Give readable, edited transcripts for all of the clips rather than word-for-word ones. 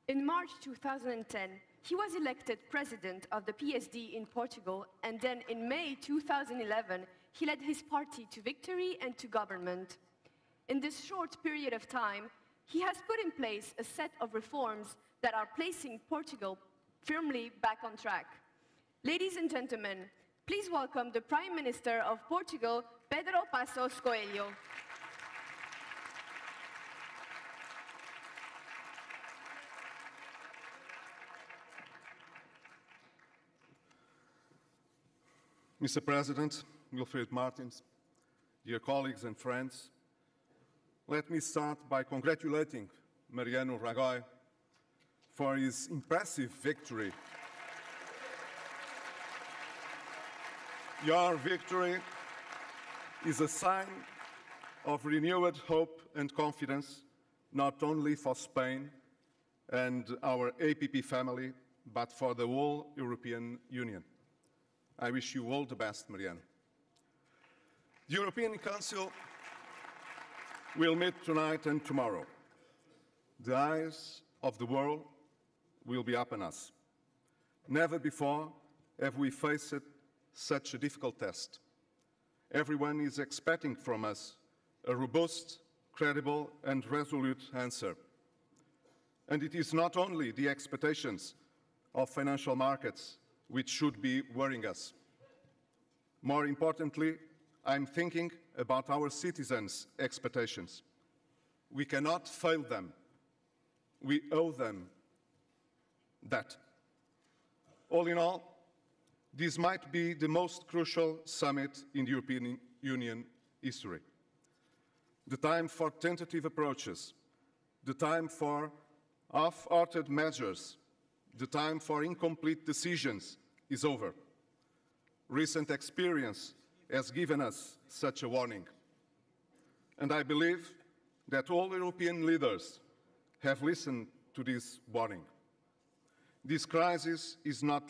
In March 2010, he was elected president of the PSD in Portugal, and then in May 2011, he led his party to victory and to government. In this short period of time, he has put in place a set of reforms that are placing Portugal firmly back on track. Ladies and gentlemen, please welcome the Prime Minister of Portugal, Pedro Passos Coelho. Mr. President, Wilfried Martins, dear colleagues and friends, let me start by congratulating Mariano Rajoy for his impressive victory. Your victory is a sign of renewed hope and confidence, not only for Spain and our EPP family, but for the whole European Union. I wish you all the best, Mariano. The European Council will meet tonight and tomorrow. The eyes of the world will be upon us. Never before have we faced such a difficult test. Everyone is expecting from us a robust, credible, and resolute answer. And it is not only the expectations of financial markets which should be worrying us. More importantly, I'm thinking about our citizens' expectations. We cannot fail them. We owe them that. All in all, this might be the most crucial summit in the European Union history. The time for tentative approaches, the time for half-hearted measures, the time for incomplete decisions is over. Recent experience has given us such a warning. And I believe that all European leaders have listened to this warning. This crisis is no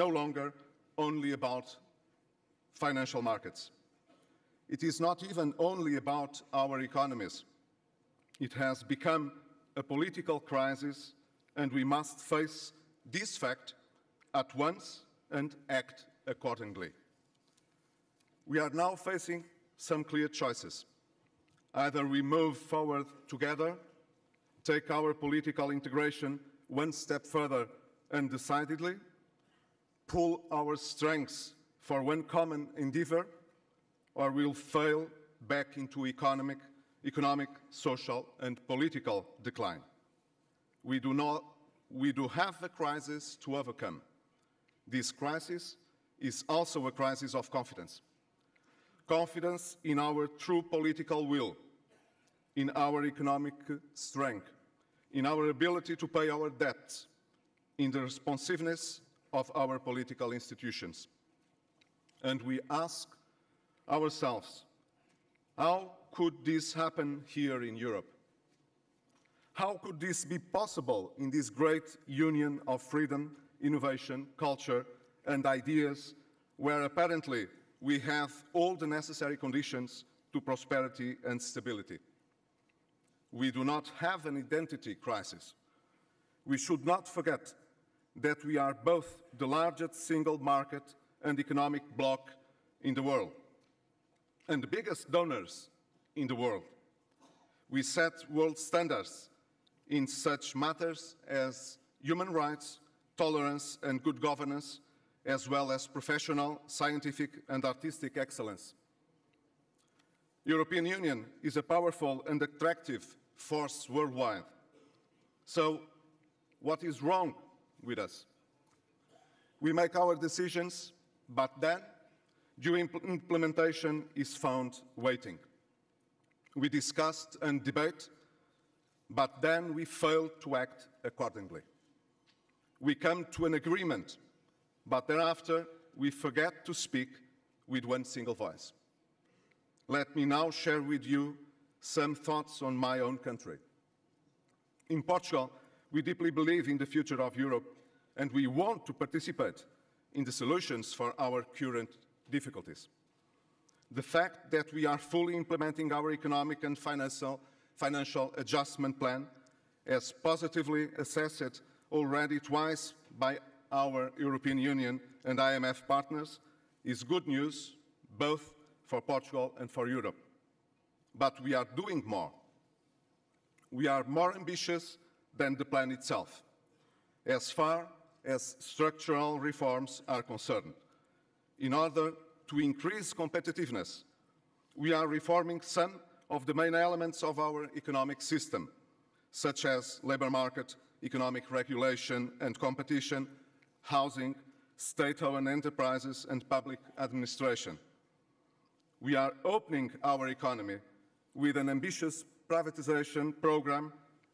longer only about financial markets. It is not even only about our economies. It has become a political crisis, and we must face this fact at once and act accordingly. We are now facing some clear choices. Either we move forward together, take our political integration one step further and decidedly, pull our strengths for one common endeavor, or we'll fail back into economic, social, and political decline. We do have a crisis to overcome. This crisis is also a crisis of confidence. Confidence in our true political will, in our economic strength, in our ability to pay our debts, in the responsiveness of our political institutions. And we ask ourselves, how could this happen here in Europe? How could this be possible in this great union of freedom, innovation, culture, and ideas, where apparently we have all the necessary conditions to prosperity and stability? We do not have an identity crisis. We should not forget that we are both the largest single market and economic bloc in the world, and the biggest donors in the world. We set world standards in such matters as human rights, tolerance, and good governance, as well as professional, scientific, and artistic excellence. The European Union is a powerful and attractive force worldwide. So, what is wrong with us? We make our decisions, but then due implementation is found waiting. We discussed and debate, but then we fail to act accordingly. We come to an agreement, but thereafter we forget to speak with one single voice. Let me now share with you some thoughts on my own country. In Portugal, we deeply believe in the future of Europe, and we want to participate in the solutions for our current difficulties. The fact that we are fully implementing our economic and financial adjustment plan as positively assessed already twice by our European Union and IMF partners, is good news both for Portugal and for Europe. But we are doing more. We are more ambitious than the plan itself, as far as structural reforms are concerned. In order to increase competitiveness, we are reforming some of the main elements of our economic system, such as labour market, economic regulation and competition, housing, state-owned enterprises and public administration. We are opening our economy with an ambitious privatization program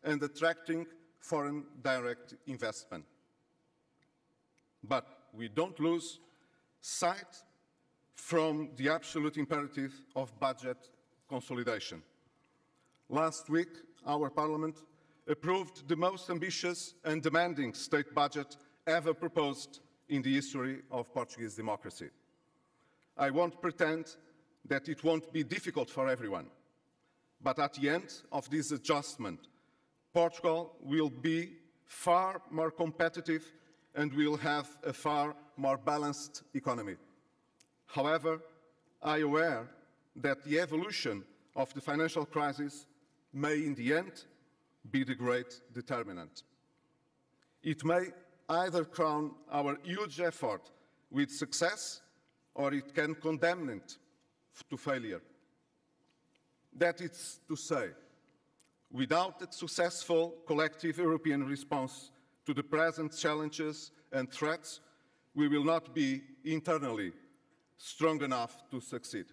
and attracting foreign direct investment. But we don't lose sight from the absolute imperative of budget consolidation. Last week, our Parliament approved the most ambitious and demanding state budget ever proposed in the history of Portuguese democracy. I won't pretend that it won't be difficult for everyone, but at the end of this adjustment, Portugal will be far more competitive and will have a far more balanced economy. However, I am aware that the evolution of the financial crisis may in the end be the great determinant. It may either crown our huge effort with success or it can condemn it to failure. That is to say, without a successful collective European response to the present challenges and threats, we will not be internally strong enough to succeed.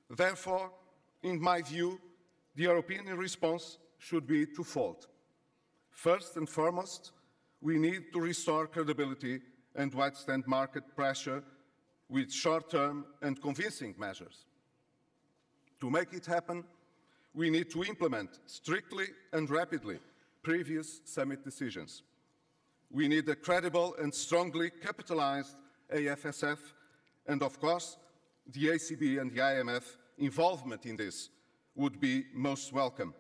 Therefore, in my view, the European response should be twofold. First and foremost, we need to restore credibility and withstand market pressure with short-term and convincing measures. To make it happen, we need to implement strictly and rapidly previous summit decisions. We need a credible and strongly capitalized AFSF, and of course, the ECB and the IMF involvement in this would be most welcome.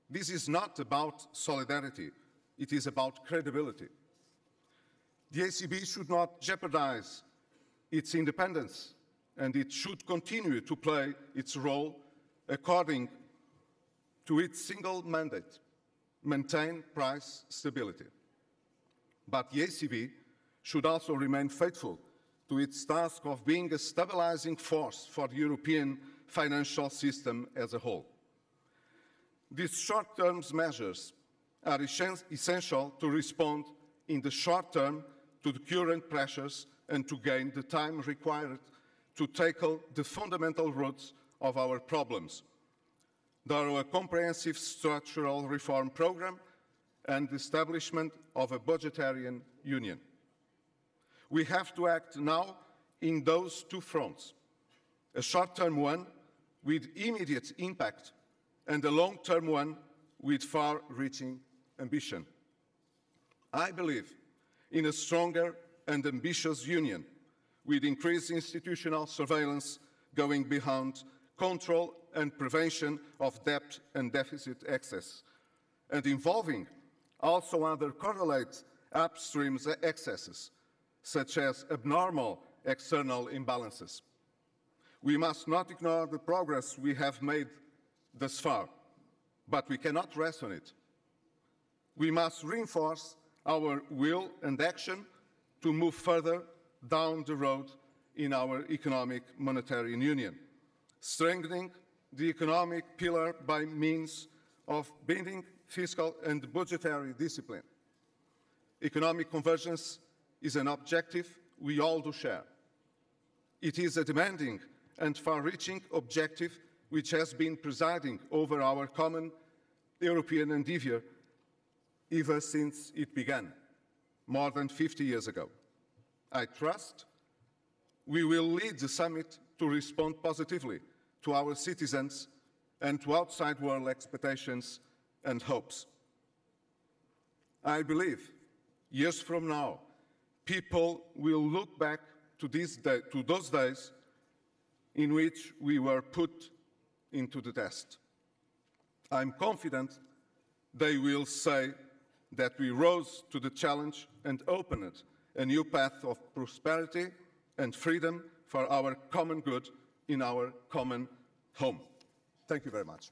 This is not about solidarity, it is about credibility. The ECB should not jeopardize its independence, and it should continue to play its role according to its single mandate, maintain price stability. But the ECB should also remain faithful to its task of being a stabilizing force for the European financial system as a whole. These short-term measures are essential to respond in the short term to the current pressures and to gain the time required to tackle the fundamental roots of our problems. There are a comprehensive structural reform program and the establishment of a budgetary union. We have to act now in those two fronts, a short-term one with immediate impact and a long-term one with far-reaching ambition. I believe in a stronger and ambitious union with increased institutional surveillance going beyond control and prevention of debt and deficit excess, and involving also other correlated upstream excesses, such as abnormal external imbalances. We must not ignore the progress we have made thus far, but we cannot rest on it. We must reinforce our will and action to move further down the road in our economic monetary union, strengthening the economic pillar by means of binding fiscal and budgetary discipline. Economic convergence is an objective we all do share. It is a demanding and far-reaching objective which has been presiding over our common European endeavour ever since it began, more than 50 years ago. I trust we will lead the summit to respond positively to our citizens and to outside world expectations and hopes. I believe, years from now, people will look back to those days in which we were put into the test. I'm confident they will say that we rose to the challenge and opened a new path of prosperity and freedom for our common good in our common home. Thank you very much.